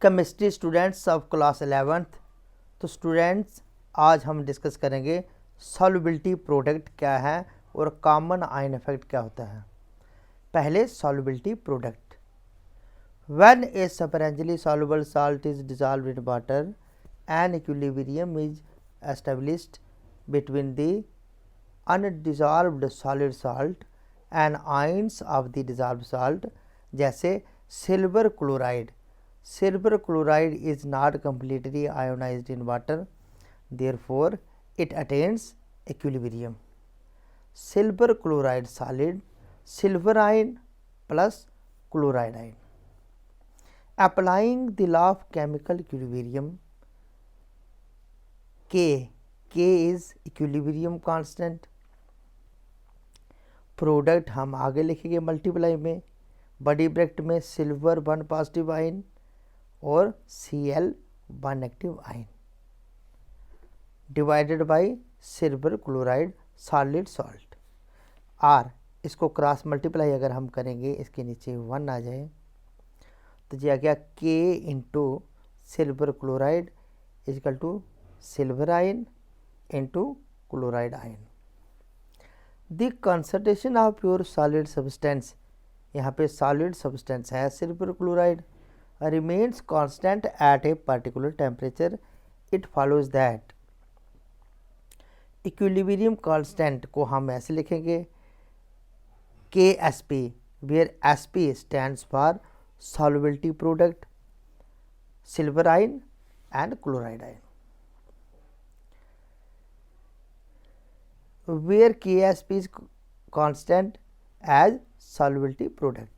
Chemistry students of class 11th। तो students आज हम डिस्कस करेंगे सॉल्युबिलिटी प्रोडक्ट क्या है और कॉमन आयन इफेक्ट क्या होता है। पहले solubility product. When a sparingly soluble salt is dissolved in water an equilibrium is established between the undissolved solid salt and ions of the dissolved salt. जैसे silver chloride is not completely ionized in water, therefore it attains equilibrium. Silver chloride solid, silver ion plus chloride ion. Applying the law of chemical equilibrium, K is equilibrium constant. Product हम आगे लिखेंगे multiply में, बड़ी bracket में silver 1 positive ion और Cl 1 negative ion divided by silver chloride solid salt. आर इसको cross multiply अगर हम करेंगे, इसके नीचे 1 आ जाए तो जी आ गया K into silver chloride equal to silver ion into chloride ion. The concentration of pure solid substance, यहाँ पे सॉलिड सब्सटेंस है silver chloride, remains constant at a particular temperature. It follows that equilibrium constant को हम ऐसे लिखेंगे KSP, where SP stands for solubility product, silver ion and chloride ion. Where KSP is constant as solubility product.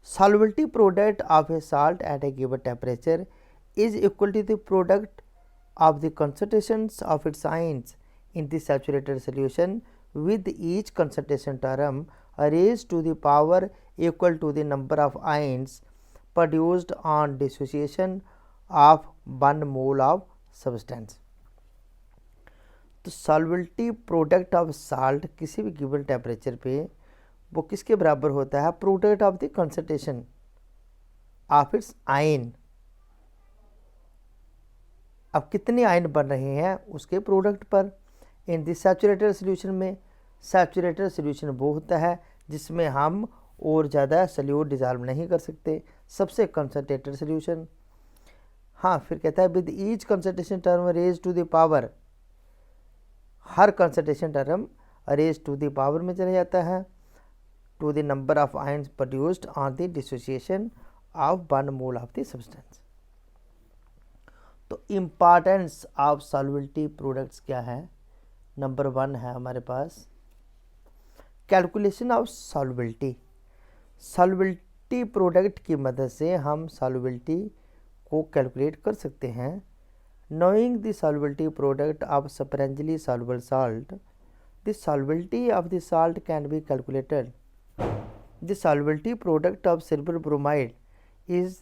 Solubility product of a salt at a given temperature is equal to the product of the concentrations of its ions in the saturated solution, with each concentration term raised to the power equal to the number of ions produced on dissociation of 1 mole of substance. तो solubility product of salt किसी भी given temperature पे वो किसके बराबर होता है? Product of the concentration of its ion. अब कितने आयन बन रहे हैं उसके प्रोडक्ट पर। इन द सैचुरेटेड सोल्यूशन में, सैचुरेटेड सोल्यूशन वो होता है जिसमें हम और ज़्यादा सल्यूट डिजॉल्व नहीं कर सकते, सबसे कंसंट्रेटेड सोल्यूशन। हाँ, फिर कहता है with each concentration term raise to the power, हर concentration term raise to the power में चला जाता है to the number of ions produced on the dissociation of 1 mole of the substance. तो importance of solubility products क्या है? Number 1 है हमारे पास calculation of solubility। solubility product की मदद से हम solubility को कैलकुलेट कर सकते हैं। knowing the solubility product of separangely soluble salt, the solubility of the salt can be calculated. The solubility product of silver bromide is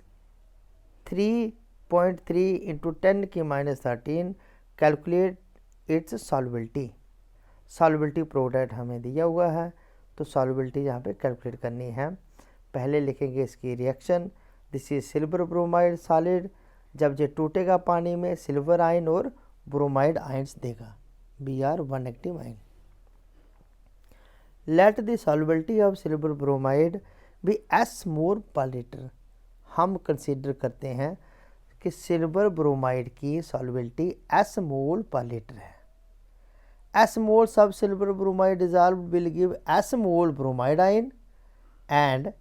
3.3 into 10 की -13. Calculate its solubility. Solubility product हमें दिया हुआ है तो solubility यहाँ पे कैलकुलेट करनी है। पहले लिखेंगे इसकी reaction. This is silver bromide solid, जब ये टूटेगा पानी में सिल्वर आयन और ब्रोमाइड आयन्स देगा, Br 1 negative ion. Let the solubility of silver bromide be S mole per liter। हम कंसीडर करते हैं कि सिल्वर ब्रोमाइड की solubility S मोल पर लीटर है। S moles of silver bromide dissolved will give S mole bromide ion and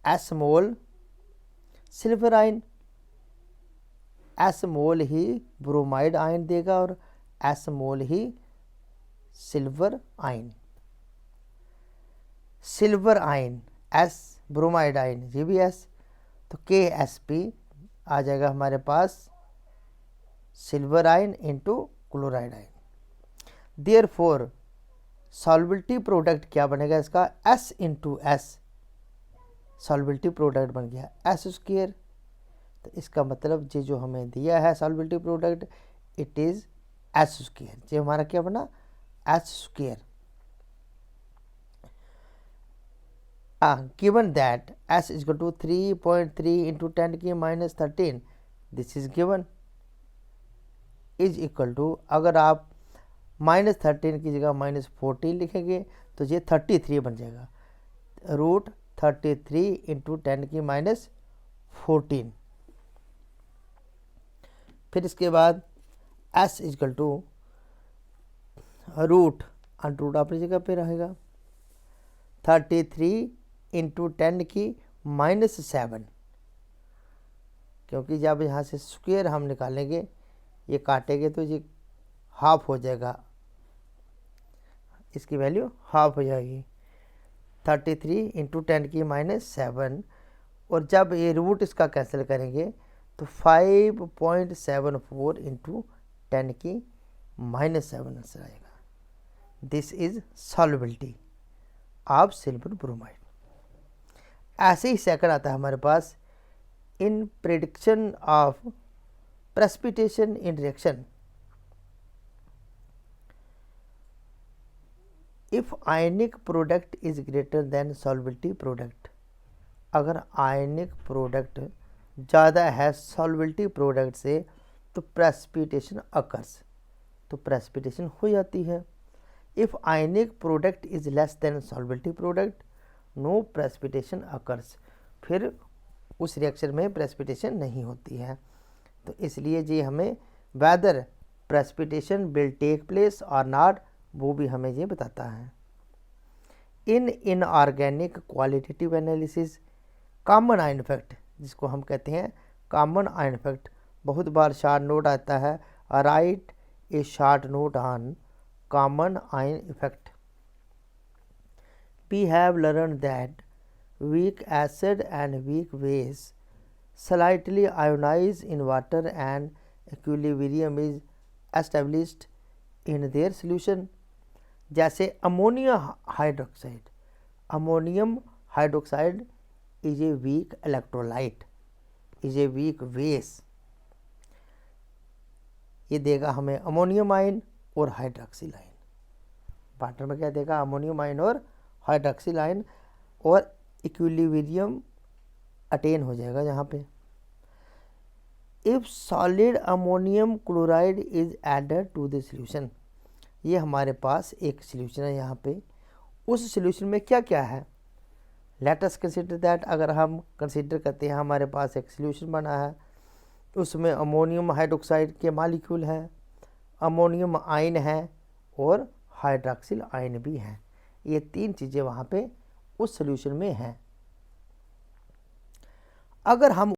S mole silver ion। S mole ही bromide ion देगा और S मोल ही silver ion. Silver ion S, bromide ion ये भी S, तो KSP आ जाएगा हमारे पास silver ion into chloride ion. Therefore solubility product क्या बनेगा इसका? S into S, solubility product बन गया S स्क्वायर। तो इसका मतलब ये जो हमें दिया है solubility product it is S square. ये हमारा क्या बना? S square. given that S is equal to 3.3 into 10 की -13 this is given is equal to, अगर आप -13 की जगह -14 लिखेंगे तो ये 33 बन जाएगा। √33 इंटू 10 की -14। फिर इसके बाद s equal to root under अपनी जगह पे रहेगा 33 इंटू 10 की -7, क्योंकि जब यहाँ से स्क्वायर हम निकालेंगे ये काटेंगे तो ये हाफ हो जाएगा, इसकी वैल्यू हाफ हो जाएगी 33 इंटू 10 की -7। और जब ये रूट इसका कैंसिल करेंगे तो 5.74 इंटू 10 की -7 आंसर आएगा। This is solubility of silver bromide. ऐसे ही सेकंड आता है हमारे पास in prediction of precipitation in reaction. If ionic product is greater than solubility product, अगर आयनिक प्रोडक्ट ज़्यादा है सॉल्युबिलिटी प्रोडक्ट से तो प्रेसिपिटेशन अकर्स, तो प्रेसिपिटेशन हो जाती है। If ionic product is less than solubility product no precipitation occurs, फिर उस रिएक्शन में प्रेसिपिटेशन नहीं होती है। तो इसलिए जी हमें whether precipitation will take place और नॉट, वो भी हमें ये बताता है। In inorganic qualitative analysis common ion effect, जिसको हम कहते हैं कॉमन आयन इफेक्ट, बहुत बार शॉर्ट नोट आता है, write a short note on common ion effect. We have learned that weak acid and weak base slightly ionize in water and equilibrium is established in their solution। जैसे ammonia hydroxide, ammonium hydroxide is a weak electrolyte, is a weak base, ये देगा हमें ammonium ion और hydroxyl ion. Water में क्या देगा, ammonium ion और hydroxyl ion, और इक्विलिब्रियम अटेन हो जाएगा यहाँ पे। If solid ammonium chloride is added to the solution, ये हमारे पास एक सॉल्यूशन है यहाँ पे, उस सॉल्यूशन में क्या क्या है, लेट अस कंसीडर दैट। अगर हम कंसीडर करते हैं हमारे पास एक सॉल्यूशन बना है, उसमें अमोनियम हाइड्रोक्साइड के मॉलिक्यूल हैं, अमोनियम आयन है और हाइड्रोक्सिल आयन भी हैं। ये तीन चीज़ें वहाँ पे उस सॉल्यूशन में हैं। अगर हम